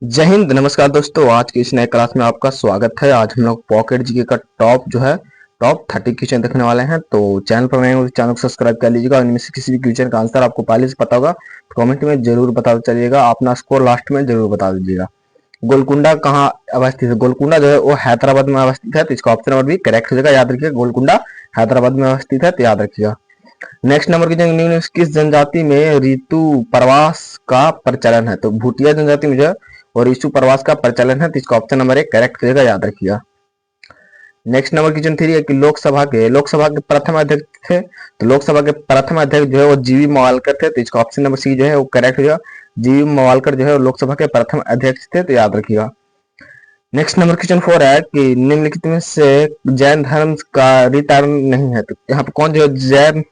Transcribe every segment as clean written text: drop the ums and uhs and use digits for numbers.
जय हिंद। नमस्कार दोस्तों, आज की इस नए क्लास में आपका स्वागत है। आज हम लोग पॉकेट जीके का टॉप 30 क्वेश्चन देखने वाले हैं। तो चैनल पर नए हो तो चैनल को सब्सक्राइब कर लीजिएगा। इनमें से किसी भी क्वेश्चन का आंसर आपको पहले से पता होगा तो कमेंट में जरूर बता चलिएगा। अपना स्कोर लास्ट में जरूर बता दीजिएगा। गोलकुंडा कहाँ अवस्थित है? गोलकुंडा जो है वो हैदराबाद में अवस्थित है, तो इसका ऑप्शन नंबर भी करेक्ट हो जाएगा। याद रखिएगा, गोलकुंडा हैदराबाद में अवस्थित है, तो याद रखिएगा। नेक्स्ट नंबर की निम्न में किस जनजाति में ऋतु प्रवास का प्रचलन है? तो भूटिया जनजाति में जो है और ऋतु प्रवास का प्रचलन है, तो इसका ऑप्शन नंबर 1 करेक्ट हो जाएगा। याद रखिएगा। नेक्स्ट नंबर क्वेश्चन 3 है कि लोकसभा के प्रथम अध्यक्ष थे, तो लोकसभा के प्रथम अध्यक्ष जो है वो जीवी मवालकर थे, तो इसका ऑप्शन नंबर सी जो है वो करेक्ट हो जाएगा। जीवी मवालकर जो है लोकसभा के प्रथम अध्यक्ष थे, तो याद रखिएगा। नेक्स्ट नंबर क्वेश्चन 4 है कि निम्नलिखित में से जैन धर्म का रिटर्न नहीं है, तो यहाँ पे कौन जो है जैन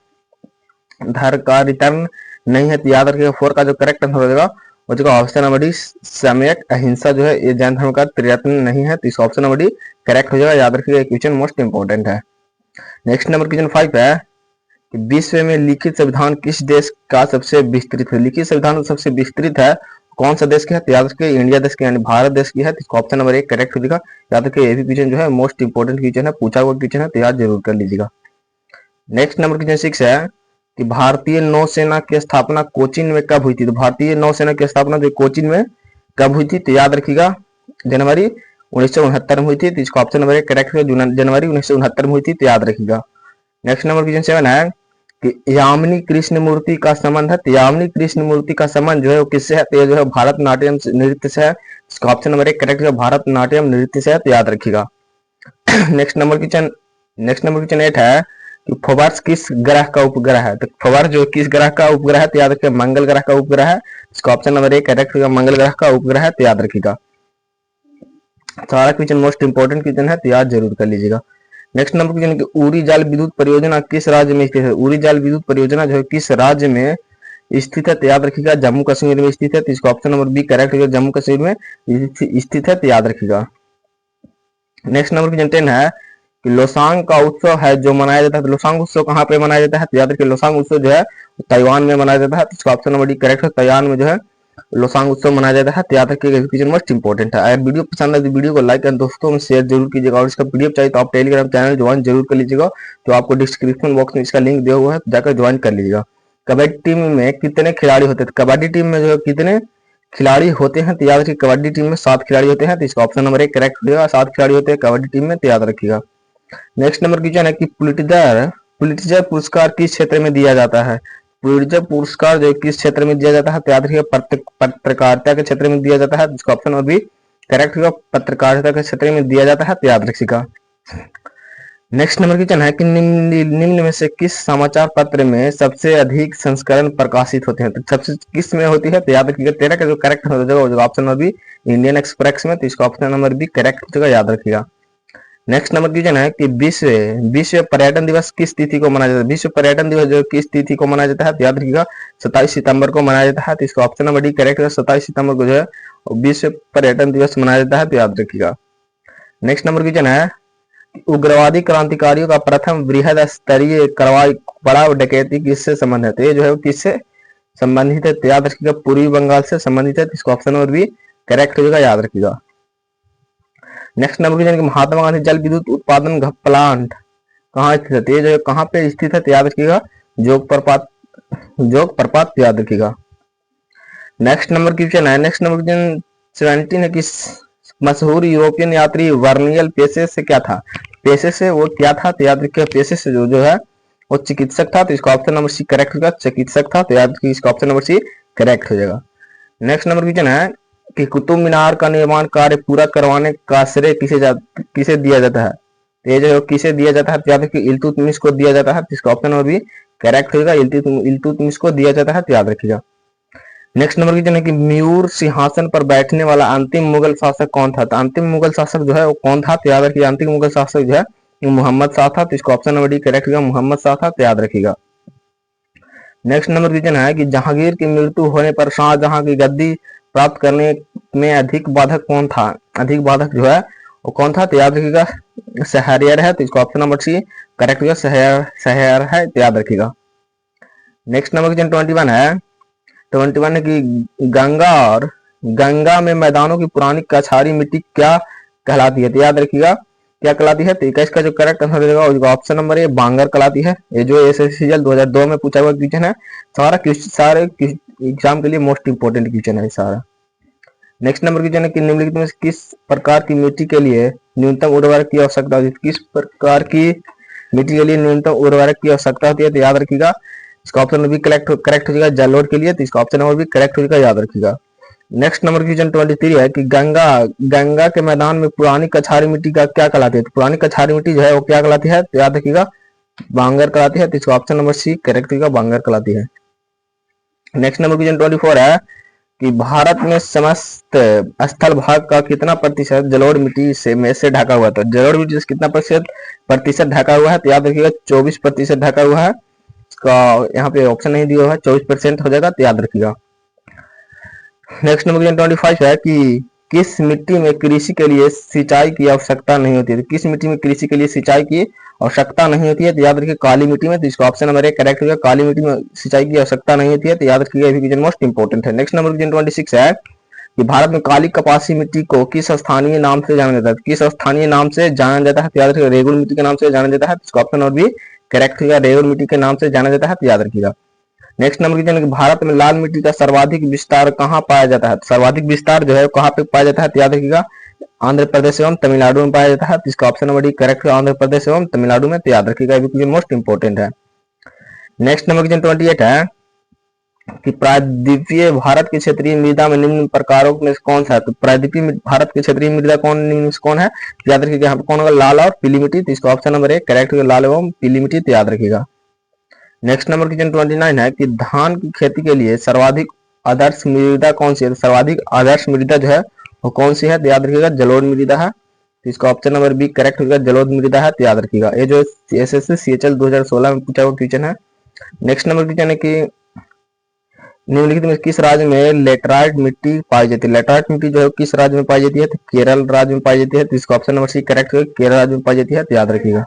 धर्म का रिटर्न नहीं है, तो याद रखिएगा 4 का जो करेक्ट आंसर हो जाएगा वो जो ऑप्शन नंबर डी सम्यक अहिंसा जो है ये जैन धर्म का रिटर्न नहीं है, तो इस ऑप्शन नंबर डी करेक्ट हो जाएगा। याद रखिएगा, क्वेश्चन मोस्ट इंपोर्टेंट है। नेक्स्ट नंबर क्वेश्चन 5 है कि विश्व में लिखित संविधान किस देश का सबसे विस्तृत है? लिखित संविधान सबसे विस्तृत है कौन सा देश की है? तो याद रखिए इंडिया देश की यानी भारत देश की है, तो इसका ऑप्शन नंबर 1 करेक्ट हो जाएगा। याद रखिए ये भी क्वेश्चन जो है मोस्ट इंपोर्टेंट क्वेश्चन है, पूछा हुआ क्वेश्चन है, तो याद जरूर कर लीजिएगा। नेक्स्ट नंबर क्वेश्चन 6 है कि भारतीय नौसेना की स्थापना कोचीन में कब हुई थी? तो भारतीय नौसेना की स्थापना जो कोचीन में कब हुई थी? तो याद रखिएगा जनवरी 1969 में हुई थी, तो इसका ऑप्शन नंबर 1 करेक्ट है। जनवरी 1969 में हुई थी, तो याद रखिएगा। नेक्स्ट नंबर क्वेश्चन 7 है कि यामिनी कृष्ण मूर्ति का संबंध है, तो यामिनी कृष्ण मूर्ति का संबंध जो है वो किससे है? तो ये जो है भारतनाट्यम नृत्य से है, इसका ऑप्शन नंबर 1 करेक्ट है। भारतनाट्यम नृत्य से है, तो याद रखिएगा। नेक्स्ट नंबर क्वेश्चन 8 है कि फोबर्स किस ग्रह का उपग्रह है? तो फोबर्स जो किस ग्रह का उपग्रह है? तो याद रखिए मंगल ग्रह का उपग्रह है, इसका ऑप्शन नंबर 1 करेक्ट होगा। मंगल ग्रह का उपग्रह है, तो याद रखिएगा। सारा क्वेश्चन मोस्ट इंपोर्टेंट क्वेश्चन है, तो याद जरूर कर लीजिएगा। नेक्स्ट नंबर क्वेश्चन कि उरी जल विद्युत परियोजना किस राज्य में स्थित है? उरी जल विद्युत परियोजना जो है किस राज्य में स्थित है? तो याद रखिएगा जम्मू कश्मीर में स्थित है, तो इसका ऑप्शन नंबर बी करेक्ट होगा। जम्मू कश्मीर में स्थित है, तो याद रखिएगा। नेक्स्ट नंबर क्वेश्चन 10 है कि लोसांग का उत्सव है जो मनाया जाता है, तो लोसांग उत्सव कहाँ पे मनाया जाता है? तो याद रखिए लोसांग उत्सव जो है ताइवान में मनाया जाता है, तो इसका ऑप्शन नंबर डी करेक्ट है। ताइवान में जो है लोसांग उत्सव मनाया जाता है, तो याद रखिएगा क्वेश्चन मोस्ट इंपोर्टेंट है। अगर वीडियो पसंद है तो वीडियो को लाइक एंड दोस्तों में शेयर जरूर कीजिएगा, और इसका पीडीएफ चाहिए तो आप टेलीग्राम चैनल ज्वाइन जरूर कर लीजिएगा, तो आपको डिस्क्रिप्शन बॉक्स में इसका लिंक दिया हुआ है, जाकर ज्वाइन कर लीजिएगा। कबड्डी टीम में कितने खिलाड़ी होते हैं? कबड्डी टीम में जो है कितने खिलाड़ी होते हैं? तो याद रखिए कबड्डी टीम में 7 खिलाड़ी होते हैं, तो इसका ऑप्शन नंबर 1 करेक्ट होगा। 7 खिलाड़ी होते हैं कबड्डी टीम में, तो याद रखिएगा। नेक्स्ट नंबर क्वेश्चन है कि पुलिट्जर पुरस्कार किस क्षेत्र में दिया जाता है? पुलिट्जर पुरस्कार जो किस क्षेत्र में दिया जाता है? तो याद रखिए पत्रकारिता के क्षेत्र में दिया जाता है, इसका ऑप्शन और भी करेक्ट होगा। पत्रकारिता के क्षेत्र में दिया जाता है, तो याद रखिएगा। नेक्स्ट नंबर क्वेश्चन है कि निम्न में से किस समाचार पत्र में सबसे अधिक संस्करण प्रकाशित होते हैं? तो सबसे किस में होती है? तो याद रखिएगा 13 का जो करेक्ट हो जाएगा option number B Indian Express में, तो इसका ऑप्शन नंबर बी करेक्ट हो जाएगा। याद रखिएगा। नेक्स्ट नंबर क्वेश्चन है कि विश्व पर्यटन दिवस किस तिथि को मनाया जाता है? विश्व पर्यटन दिवस जो किस तिथि को मनाया जाता है? तो याद रखिएगा 27 सितंबर को मनाया जाता है, तो इसका ऑप्शन नंबर डी करेक्ट है। 27 सितंबर को जो है विश्व पर्यटन दिवस मनाया जाता है, तो याद रखिएगा। नेक्स्ट नंबर क्वेश्चन है उग्रवादी क्रांतिकारियों का प्रथम बृहद स्तरीय कार्रवाई बड़ा डकैती किससे संबंधित है? तो ये जो है किससे संबंधित है? तो याद रखिएगा पूर्वी बंगाल से संबंधित है, तो इसका ऑप्शन नंबर बी करेक्ट हो जाएगा। याद रखिएगा। नेक्स्ट नंबर क्वेश्चन कि महात्मा गांधी जल विद्युत उत्पादन प्लांट कहाँ स्थित है? तो ये जो कहाँ पे स्थित है? तो याद रखिएगा जोग प्रपात, याद रखिएगा। नेक्स्ट नंबर क्वेश्चन 17 है कि मशहूर यूरोपियन यात्री वर्नियल पेशे से क्या था? पेशे से वो क्या था? तो याद रखिएगा पेशे से जो है वो चिकित्सक था, तो इसका ऑप्शन नंबर सी करेक्ट होगा। चिकित्सक था, तो याद रखिए इसका ऑप्शन नंबर सी करेक्ट हो जाएगा। नेक्स्ट नंबर क्वेश्चन है कि कुतुब मीनार का निर्माण कार्य पूरा करवाने का श्रेय किसे दिया जाता है? तो ये जो किसे दिया जाता है? तो याद रखिए इल्तुतमिश को दिया जाता है, तो इसका ऑप्शन नंबर भी करेक्ट होगा। इल्तुतमिश को दिया जाता है, तो याद रखिएगा। नेक्स्ट नंबर क्वेश्चन है कि म्यूर सिंहासन पर बैठने वाला अंतिम मुगल शासक कौन था? तो अंतिम मुगल शासक जो है वो कौन था? तो याद रखिए अंतिम मुगल शासक जो है मोहम्मद शाह था, तो इसका ऑप्शन नंबर डी करेक्ट होगा। मोहम्मद शाह था, तो याद रखिएगा। नेक्स्ट नंबर क्वेश्चन है कि जहांगीर की मृत्यु होने पर शाहजहां की गद्दी प्राप्त करने में अधिक बाधक कौन था? अधिक बाधक जो है वो कौन था? तो याद रखिएगा शहरयार है, तो इसका ऑप्शन नंबर सी करेक्ट होगा। शहरयार है, तो याद रखिएगा। नेक्स्ट नंबर क्वेश्चन 21 है कि गंगा और गंगा में मैदानों की पुरानी कछारी मिट्टी क्या कहलाती है? तो याद रखिएगा क्या कहलाती है। तो 21 का जो करेक्ट आंसर देगा ऑप्शन नंबर ए बांगर कहलाती है। ये जो एसएससी 2002 में पूछा हुआ क्वेश्चन है, सारे एग्जाम के लिए मोस्ट इंपोर्टेंट क्वेश्चन है सारा। नेक्स्ट नंबर क्वेश्चन है कि निम्नलिखित में किस प्रकार की मिट्टी के लिए न्यूनतम उर्वरक की आवश्यकता होती है? किस प्रकार की मिट्टी के लिए न्यूनतम उर्वरक की आवश्यकता होती है? तो याद रखिएगा इसका ऑप्शन भी करेक्ट हो जाएगा जलोढ़ के लिए, तो इसका ऑप्शन नंबर भी करेक्ट हो जाएगा, याद रखिएगा। नेक्स्ट नंबर क्वेश्चन 23 है कि गंगा के मैदान में पुरानी कछारी मिट्टी का क्या कहलाती है? तो पुरानी कछारी मिट्टी जो है वो क्या कहलाती है? तो याद रखिएगा बांगर कहलाती है, तो इसका ऑप्शन नंबर सी करेक्ट होगा, बांगर कहलाती है। नेक्स्ट नंबर क्वेश्चन 24 है कि भारत में समस्त स्थल भाग का कितना प्रतिशत जलोढ़ मिट्टी से ढका हुआ था? जलोढ़ मिट्टी से कितना प्रतिशत ढका हुआ है? तो याद रखिएगा 24% ढका हुआ है। इसका यहाँ पे ऑप्शन नहीं दिया हुआ है, 24% हो जाएगा, तो याद रखिएगा। नेक्स्ट नंबर क्वेश्चन 25 है कि किस मिट्टी में कृषि के लिए सिंचाई की आवश्यकता नहीं होती है? तो किस मिट्टी में कृषि के लिए सिंचाई की आवश्यकता नहीं होती है? तो याद रखिए काली मिट्टी में, तो इसका ऑप्शन नंबर एक करेक्ट होगा, काली मिट्टी में सिंचाई की आवश्यकता नहीं होती है, तो याद रखिएगा ये क्वेश्चन मोस्ट इंपोर्टेंट है। नेक्स्ट नंबर क्वेश्चन 26 है कि भारत में काली कपासी मिट्टी को किस स्थानीय नाम से जाना जाता है? किस स्थानीय नाम से जाना जाता है? तो याद रखिएगा रेगुल मिट्टी के नाम से जाना जाता है, तो इसका ऑप्शन नंबर भी करेक्ट होगा, रेगुल मिट्टी के नाम से जाना जाता है, तो याद रखिएगा। नेक्स्ट नंबर क्वेश्चन भारत में लाल मिट्टी का सर्वाधिक विस्तार कहाँ पाया जाता है? सर्वाधिक विस्तार जो है कहाँ पे पाया जाता है? तो याद रखिएगा आंध्र प्रदेश एवं तमिलनाडु में पाया जाता है, तो इसका ऑप्शन नंबर डी करेक्ट है, आंध्र प्रदेश एवं तमिलनाडु में, तो याद रखिएगा ये क्वेश्चन मोस्ट इंपोर्टेंट है। नेक्स्ट नंबर क्वेश्चन 28 है कि प्रायद्वीपीय भारत की क्षेत्रीय मृदा में निम्न प्रकारों में कौन सा है? तो प्रायद्वीपीय भारत की क्षेत्रीय मृदा निम्न से कौन है? याद रखिएगा यहाँ पे कौन होगा? लाल और पीली मिट्टी, तो इसका ऑप्शन नंबर एक करेक्ट होगा, लाल एवं पीली मिट्टी, तो याद रखिएगा। नेक्स्ट नंबर क्वेश्चन 29 है कि धान की खेती के लिए सर्वाधिक आदर्श मृदा कौन सी है? सर्वाधिक आदर्श मृदा जो है वो कौन सी है? तो याद रखिएगा जलोढ़ मृदा है, तो इसका ऑप्शन नंबर बी करेक्ट होगा, जलोढ़ मृदा है, तो याद रखिएगा। ये जो एसएससी सीएचएल 2016 में पूछा हुआ क्वेश्चन है। नेक्स्ट नंबर क्वेश्चन है कि निम्नलिखित में किस राज्य में लेटराइट मिट्टी पाई जाती है? लेटराइट मिट्टी जो है किस राज्य में पाई जाती है? तो केरल राज्य में पाई जाती है, तो इसका ऑप्शन नंबर सी करेक्ट होगा, केरल राज्य में पाई जाती है, तो याद रखिएगा।